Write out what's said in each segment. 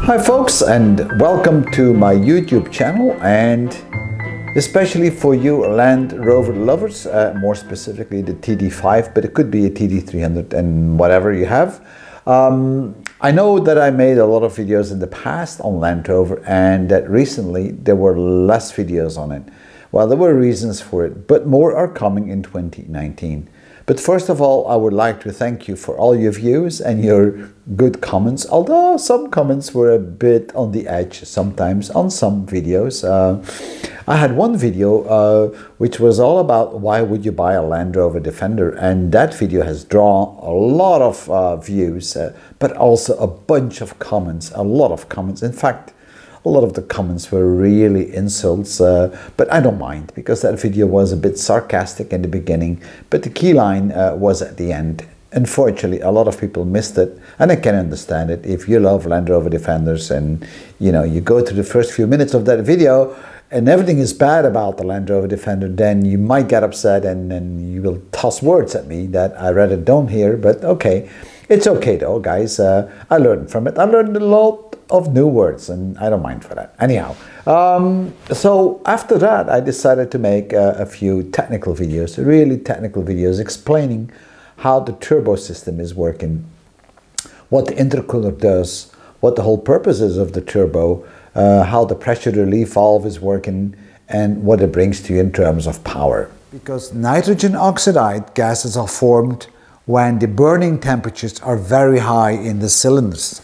Hi folks, and welcome to my YouTube channel, and especially for you Land Rover lovers, more specifically the TD5, but it could be a TD300 and whatever you have. I know that I made a lot of videos in the past on Land Rover, and that recently there were less videos on it. Well, there were reasons for it, but more are coming in 2019. But first of all, I would like to thank you for all your views and your good comments, although some comments were a bit on the edge sometimes on some videos. I had one video which was all about why would you buy a Land Rover Defender, and that video has drawn a lot of views, but also a bunch of comments, a lot of comments. In fact, a lot of the comments were really insults, but I don't mind because that video was a bit sarcastic in the beginning, but the key line was at the end. Unfortunately, a lot of people missed it, and I can understand it. If you love Land Rover Defenders and you go to the first few minutes of that video and everything is bad about the Land Rover Defender, then you might get upset and you will toss words at me that I rather don't hear, but okay. It's okay though, guys. I learned from it. I learned a lot of new words, and I don't mind for that. Anyhow, so after that, I decided to make a few technical videos, really technical videos, explaining how the turbo system is working, what the intercooler does, what the whole purpose is of the turbo, how the pressure relief valve is working, and what it brings to you in terms of power. Because nitrogen oxide gases are formed when the burning temperatures are very high in the cylinders.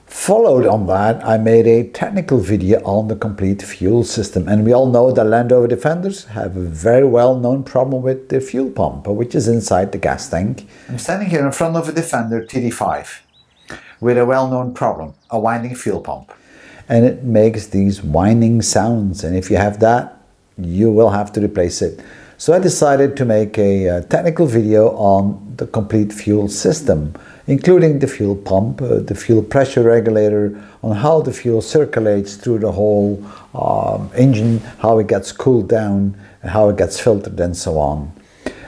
Followed on that, I made a technical video on the complete fuel system, and we all know that Land Rover Defenders have a very well-known problem with the fuel pump, which is inside the gas tank. I'm standing here in front of a Defender TD5 with a well-known problem, a winding fuel pump, and it makes these whining sounds, and if you have that, you will have to replace it. So I decided to make a technical video on the complete fuel system, including the fuel pump, the fuel pressure regulator, on how the fuel circulates through the whole engine, how it gets cooled down, and how it gets filtered, and so on.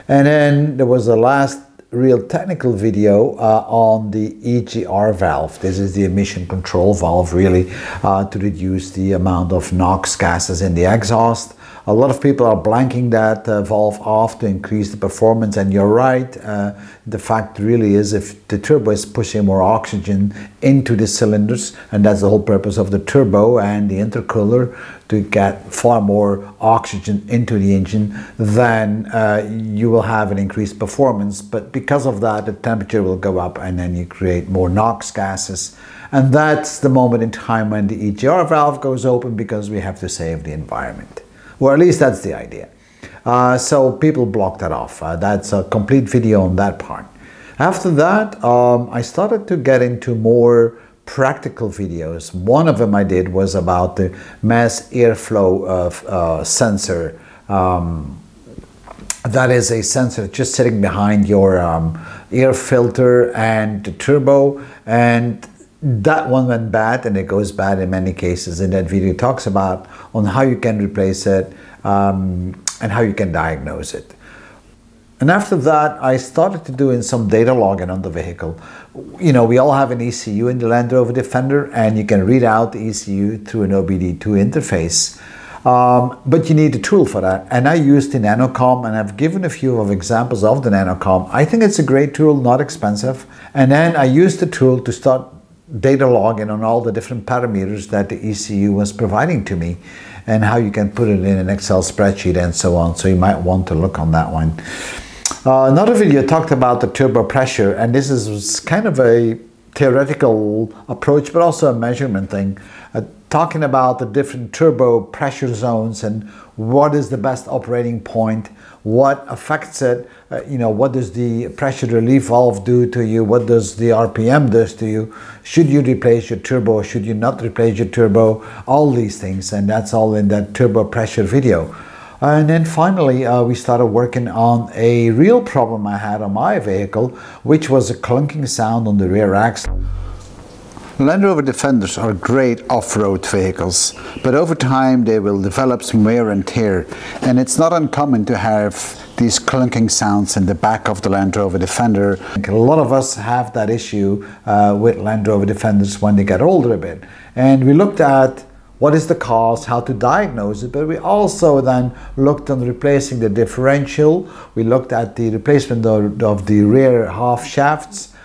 And then there was the last real technical video on the EGR valve. This is the emission control valve, really, to reduce the amount of NOx gases in the exhaust. A lot of people are blanking that valve off to increase the performance, and you're right. The fact really is, if the turbo is pushing more oxygen into the cylinders, and that's the whole purpose of the turbo and the intercooler, to get far more oxygen into the engine, then you will have an increased performance. But because of that, the temperature will go up, and then you create more NOx gases. And that's the moment in time when the EGR valve goes open, because we have to save the environment. Or at least that's the idea. So people block that off. That's a complete video on that part. After that, I started to get into more practical videos. One of them I did was about the mass airflow sensor. That is a sensor just sitting behind your air filter and the turbo, and that one went bad, and it goes bad in many cases. In that video, it talks about on how you can replace it and how you can diagnose it. And after that, I started to do some data logging on the vehicle. We all have an ECU in the Land Rover Defender, and you can read out the ECU through an OBD2 interface. But you need a tool for that, and I used the NanoCom, and I've given a few of examples of the NanoCom. I think it's a great tool, not expensive. And then I used the tool to start data logging on all the different parameters that the ECU was providing to me, and how you can put it in an Excel spreadsheet and so on. So you might want to look on that one. Another video talked about the turbo pressure, and this is kind of a theoretical approach, but also a measurement thing, talking about the different turbo pressure zones and what is the best operating point, what affects it, what does the pressure relief valve do to you, what does the RPM does to you, should you replace your turbo, should you not replace your turbo, all these things, and that's all in that turbo pressure video. And then finally, we started working on a real problem I had on my vehicle, which was a clunking sound on the rear axle. Land Rover Defenders are great off-road vehicles, but over time they will develop some wear and tear, and it's not uncommon to have these clunking sounds in the back of the Land Rover Defender. A lot of us have that issue with Land Rover Defenders when they get older a bit. And we looked at what is the cause, how to diagnose it, but we also then looked on replacing the differential. We looked at the replacement of the rear half shafts,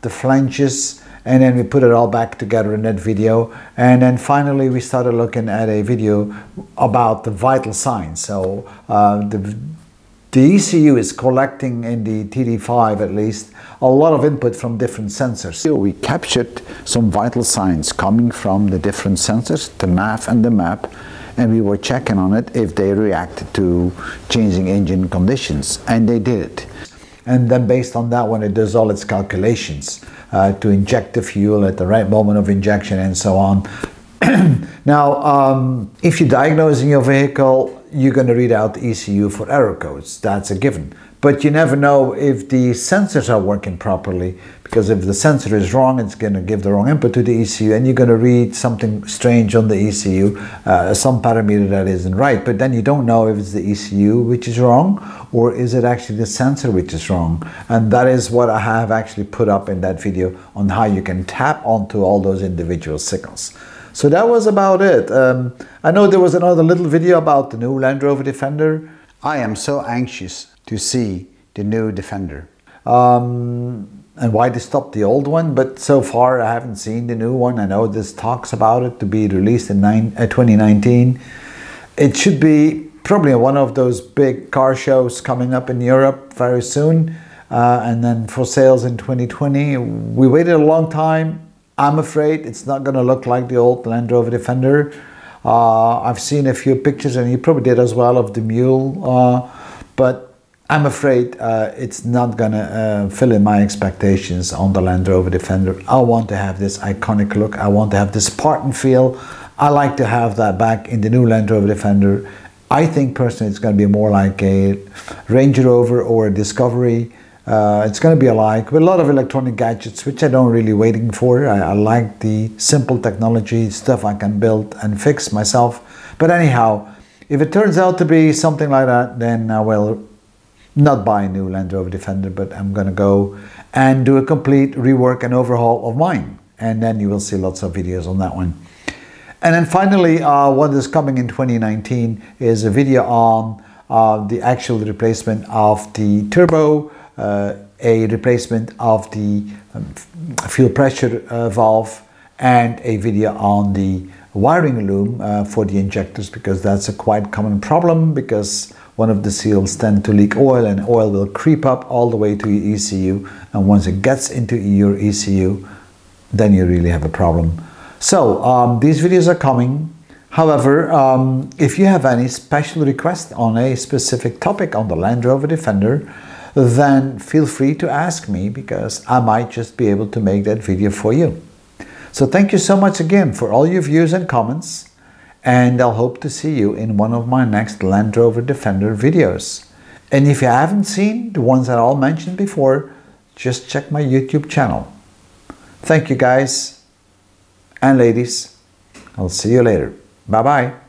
the flanges, and then we put it all back together in that video. And then finally we started looking at a video about the vital signs. So the ECU is collecting, in the TD5 at least, a lot of input from different sensors. So we captured some vital signs coming from the different sensors, the MAF and the MAP, and we were checking on it if they reacted to changing engine conditions, and they did it. And then based on that one, it does all its calculations to inject the fuel at the right moment of injection and so on. Now, if you're diagnosing your vehicle, you're going to read out the ECU for error codes. That's a given. But you never know if the sensors are working properly, because if the sensor is wrong, it's going to give the wrong input to the ECU, and you're going to read something strange on the ECU, some parameter that isn't right. But then you don't know if it's the ECU which is wrong, or is it actually the sensor which is wrong. And that is what I have actually put up in that video on how you can tap onto all those individual signals. So that was about it. I know there was another little video about the new Land Rover Defender. I am so anxious to see the new Defender. And why they stopped the old one, but so far I haven't seen the new one. I know this talks about it to be released in 2019. It should be probably one of those big car shows coming up in Europe very soon, and then for sales in 2020. We waited a long time. I'm afraid it's not going to look like the old Land Rover Defender. I've seen a few pictures, and you probably did as well, of the mule, but I'm afraid it's not going to fill in my expectations on the Land Rover Defender. I want to have this iconic look. I want to have this Spartan feel. I like to have that back in the new Land Rover Defender. I think personally it's going to be more like a Range Rover or a Discovery. It's going to be alike with a lot of electronic gadgets, which I don't really waiting for. I like the simple technology, stuff I can build and fix myself. But anyhow, if it turns out to be something like that, then I will not buy a new Land Rover Defender, but I'm going to go and do a complete rework and overhaul of mine. And then you will see lots of videos on that one. And then finally, what is coming in 2019 is a video on the actual replacement of the turbo, a replacement of the fuel pressure valve, and a video on the wiring loom for the injectors, because that's a quite common problem, because one of the seals tend to leak oil, and oil will creep up all the way to your ECU, and once it gets into your ECU, then you really have a problem. So these videos are coming. However, if you have any special requests on a specific topic on the Land Rover Defender, then feel free to ask me, because I might just be able to make that video for you. So thank you so much again for all your views and comments, and I'll hope to see you in one of my next Land Rover Defender videos. And if you haven't seen the ones that I all mentioned before, just check my YouTube channel. Thank you guys and ladies. I'll see you later. Bye-bye.